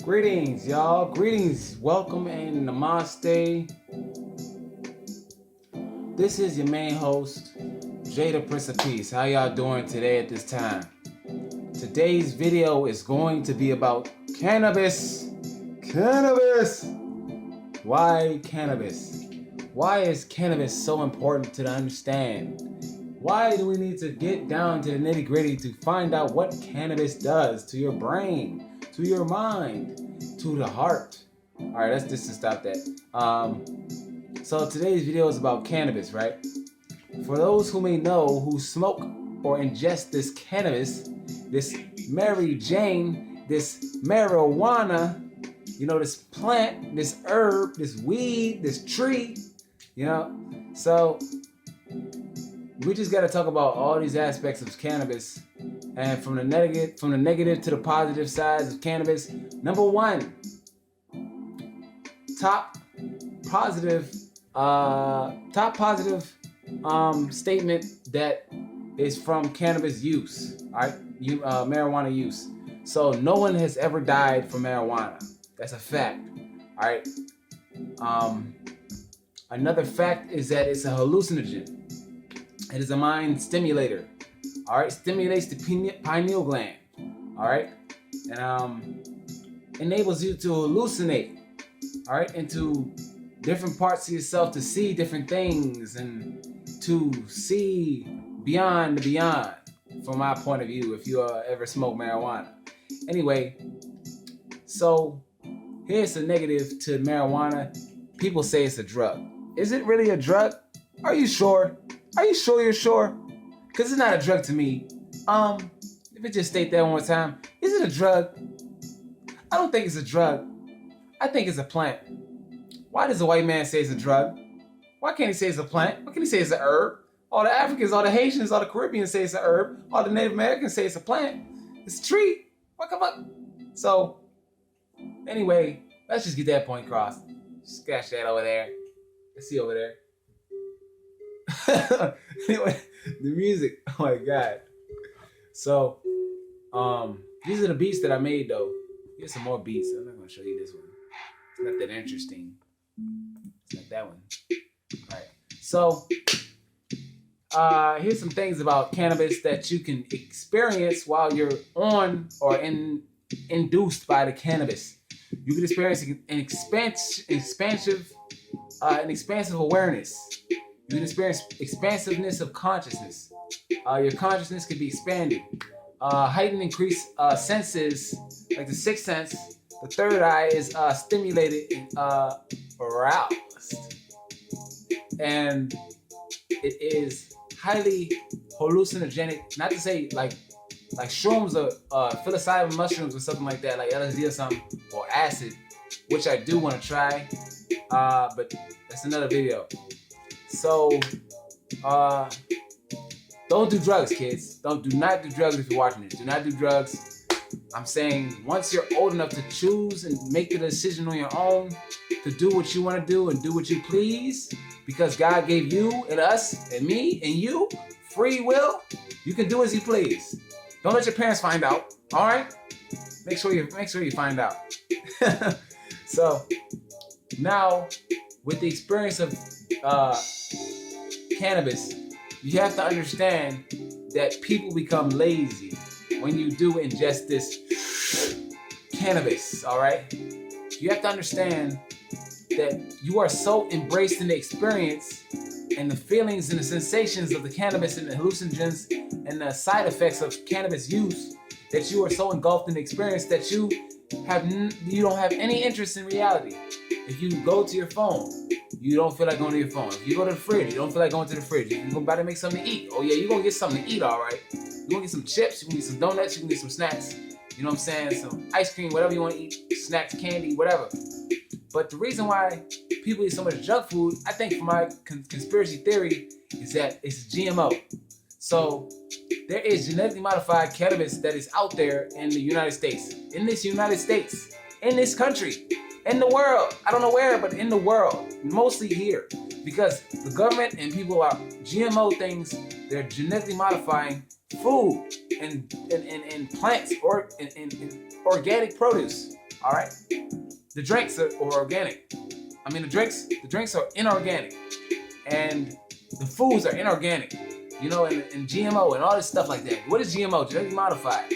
Greetings, y'all. Greetings. Welcome and namaste. This is your main host, Jada Prince of Peace. How y'all doing today at this time? Today's video is going to be about cannabis. Cannabis! Why cannabis? Why is cannabis so important to understand? Why do we need to get down to the nitty-gritty to find out what cannabis does to your brain, to your mind, to the heart? All right, let's just stop that. So today's video is about cannabis, right? For those who may know who smoke or ingest this cannabis, this Mary Jane, this marijuana, this plant, this herb, this weed, this tree, so we just got to talk about all these aspects of cannabis, and from the negative to the positive sides of cannabis. Number one, top positive statement that is from cannabis use. All right, marijuana use. So no one has ever died from marijuana. That's a fact. All right. Another fact is that it's a hallucinogen. It is a mind stimulator. All right, stimulates the pineal gland. All right, and enables you to hallucinate. All right, into different parts of yourself, to see different things and to see beyond the beyond. From my point of view, if you ever smoke marijuana. Anyway, so here's the negative to marijuana. People say it's a drug. Is it really a drug? Are you sure? Are you sure you're sure? Because it's not a drug to me. If it just state that one more time. Is it a drug? I don't think it's a drug. I think it's a plant. Why does the white man say it's a drug? Why can't he say it's a plant? Why can't he say it's a herb? All the Africans, all the Haitians, all the Caribbeans say it's a herb. All the Native Americans say it's a plant. It's a tree. What come up? So, anyway, let's just get that point across. Scratch that over there. Let's see over there. Anyway, the music. Oh my God. So, these are the beats that I made though. Here's some more beats. I'm not gonna show you this one. It's not that interesting. It's not that one. All right. So, here's some things about cannabis that you can experience while you're on or induced by the cannabis. You can experience an expansive awareness. You can experience expansiveness of consciousness. Your consciousness can be expanded. Heightened increased senses, like the sixth sense. The third eye is stimulated and aroused. And it is highly hallucinogenic. Not to say like shrooms or psilocybin mushrooms or something like that, like LSD or something, or acid, which I do want to try. But that's another video. So, don't do drugs, kids. Do not do drugs if you're watching this. Do not do drugs. I'm saying once you're old enough to choose and make the decision on your own to do what you want to do and do what you please, because God gave you and us and me and you free will, you can do as you please. Don't let your parents find out. All right? Make sure you find out. So now, with the experience of cannabis, you have to understand that people become lazy when you do ingest this cannabis, all right? You have to understand that you are so embraced in the experience and the feelings and the sensations of the cannabis and the hallucinogens and the side effects of cannabis use that you are so engulfed in the experience that you don't have any interest in reality. If you go to your phone, you don't feel like going to your phone. If you go to the fridge, you don't feel like going to the fridge. If you go by to make something to eat, oh yeah, you're going to get something to eat, all right. You're going to get some chips, you can get some donuts, you can get some snacks. You know what I'm saying? Some ice cream, whatever you want to eat, snacks, candy, whatever. But the reason why people eat so much junk food, I think for my conspiracy theory, is that it's GMO. So there is genetically modified cannabis that is out there in the United States. In this United States. In this country. In the world. I don't know where, but in the world. Mostly here. Because the government and people are GMO things. They're genetically modifying food and plants or in organic produce. All right, the drinks are organic. I mean, the drinks are inorganic, and the foods are inorganic. You know, and GMO and all this stuff like that. What is GMO? Genetically modified.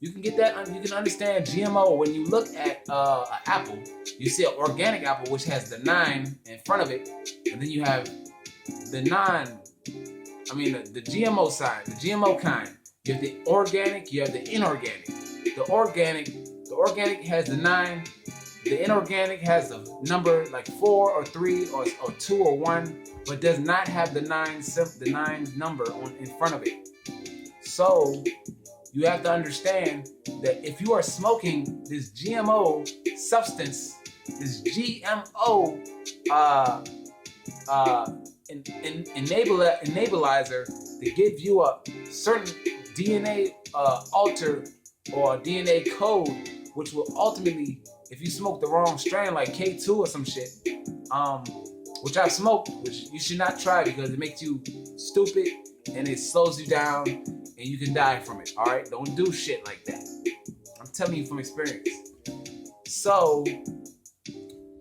You can get that. You can understand GMO when you look at an apple. You see an organic apple which has the 9 in front of it, and then you have the the GMO side, the GMO kind. You have the organic, you have the inorganic. The organic has the 9. The inorganic has the number like 4 or 3 or 2 or 1, but does not have the 9 number in front of it. So you have to understand that if you are smoking this GMO substance, this GMO enabler to give you a certain DNA alter or DNA code, which will ultimately, if you smoke the wrong strain like K2 or some shit, which I've smoked, which you should not try because it makes you stupid and it slows you down and you can die from it. All right, don't do shit like that. I'm telling you from experience. So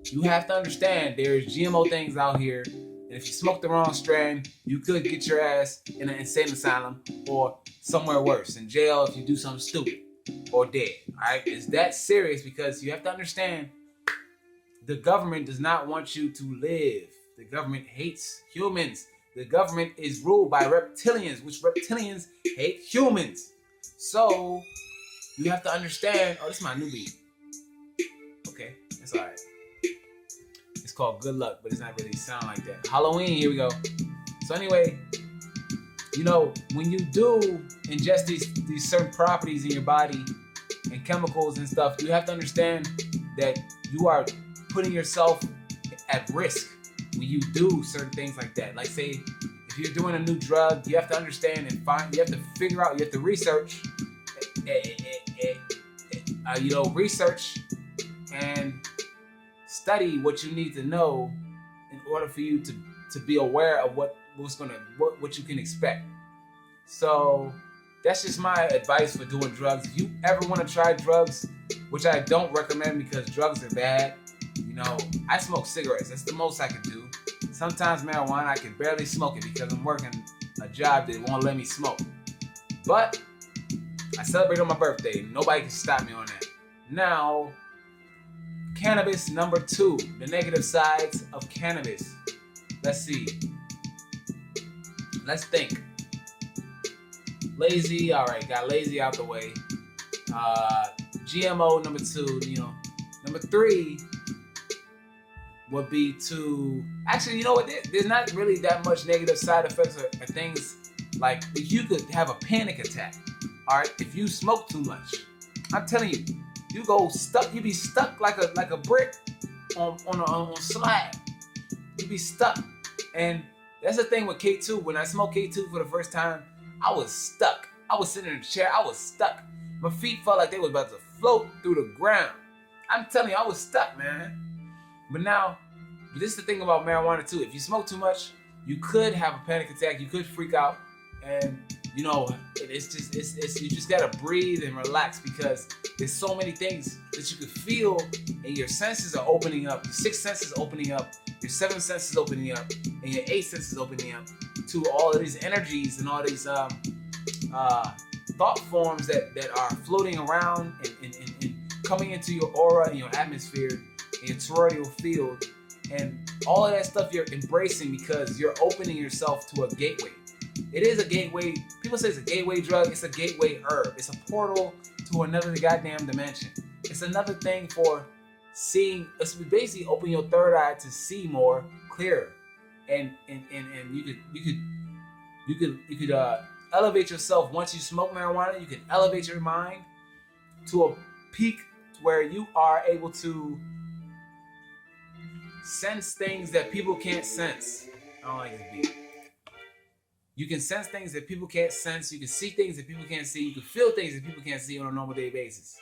you have to understand there's GMO things out here, and if you smoke the wrong strain, you could get your ass in an insane asylum or somewhere worse, in jail if you do something stupid, or dead. All right, it's that serious because you have to understand the government does not want you to live. The government hates humans. The government is ruled by reptilians, which reptilians hate humans. So you have to understand. Oh, this is my new beat. Okay, that's all right. It's called Good Luck, but it's not really sound like that. Halloween, here we go. So anyway, you know, when you do ingest these certain properties in your body and chemicals and stuff, you have to understand that you are putting yourself at risk when you do certain things like that. Like say, if you're doing a new drug, you have to understand and you have to figure out, you have to research, research and study what you need to know in order for you to be aware of what you can expect. So that's just my advice for doing drugs. If you ever want to try drugs, which I don't recommend because drugs are bad, you know, I smoke cigarettes. That's the most I can do. Sometimes marijuana, I can barely smoke it because I'm working a job that won't let me smoke. But I celebrate on my birthday. Nobody can stop me on that. Now, cannabis number 2, the negative sides of cannabis. Let's see. Let's think. Lazy, all right, got lazy out the way. GMO number 2, you know. Number 3 would be to, actually, you know what, there's not really that much negative side effects or things like, you could have a panic attack, all right, if you smoke too much. I'm telling you, you be stuck like a brick on a slab. You be stuck. And that's the thing with K2. When I smoked K2 for the first time, I was stuck. I was sitting in a chair, I was stuck. My feet felt like they was about to float through the ground. I'm telling you, I was stuck, man. But now, this is the thing about marijuana too. If you smoke too much, you could have a panic attack. You could freak out, and you know, it's you just gotta breathe and relax because there's so many things that you could feel, and your senses are opening up. Your 6 senses opening up. Your 7 senses opening up, and your 8 senses opening up to all of these energies and all these thought forms that are floating around and coming into your aura and your atmosphere and your toroidal field, and all of that stuff you're embracing because you're opening yourself to a gateway. It is a gateway. People say it's a gateway drug. It's a gateway herb. It's a portal to another goddamn dimension. It's another thing for seeing. It's basically open your third eye to see more clearer, and you could elevate yourself once you smoke marijuana. You can elevate your mind to a peak where you are able to sense things that people can't sense. I don't like this beat. You can sense things that people can't sense. You can see things that people can't see. You can feel things that people can't see on a normal day basis.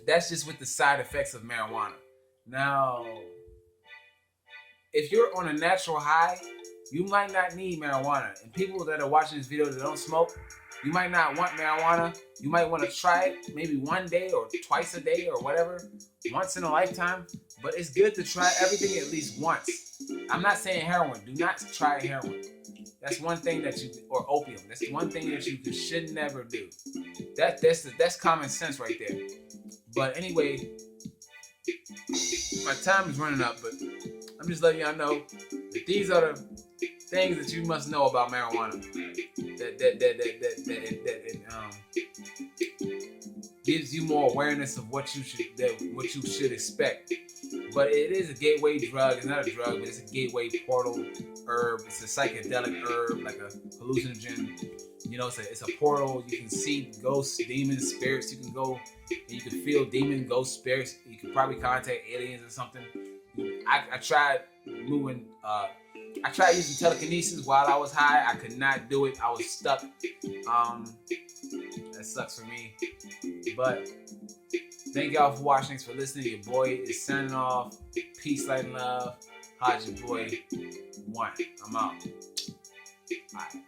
That's just with the side effects of marijuana. Now, if you're on a natural high, you might not need marijuana. And people that are watching this video that don't smoke, You might not want marijuana. You might want to try it maybe one day or twice a day or whatever, once in a lifetime. But it's good to try everything at least once. I'm not saying heroin. Do not try heroin. That's one thing that you, or opium. That's one thing that you should never do. That's common sense right there. But anyway, my time is running up, but I'm just letting y'all know that these are the things that you must know about marijuana. That gives you more awareness of what you should expect. But it is a gateway drug. It's not a drug, but it's a gateway portal herb. It's a psychedelic herb, like a hallucinogen. You know, it's a portal. You can see ghosts, demons, spirits. You can go and you can feel demon, ghost, spirits. You can probably contact aliens or something. I tried moving. I tried using telekinesis while I was high. I could not do it. I was stuck. That sucks for me. But thank y'all for watching. Thanks for listening. Your boy is signing off. Peace, light, and love. Hodge your boy. One. I'm out. Bye.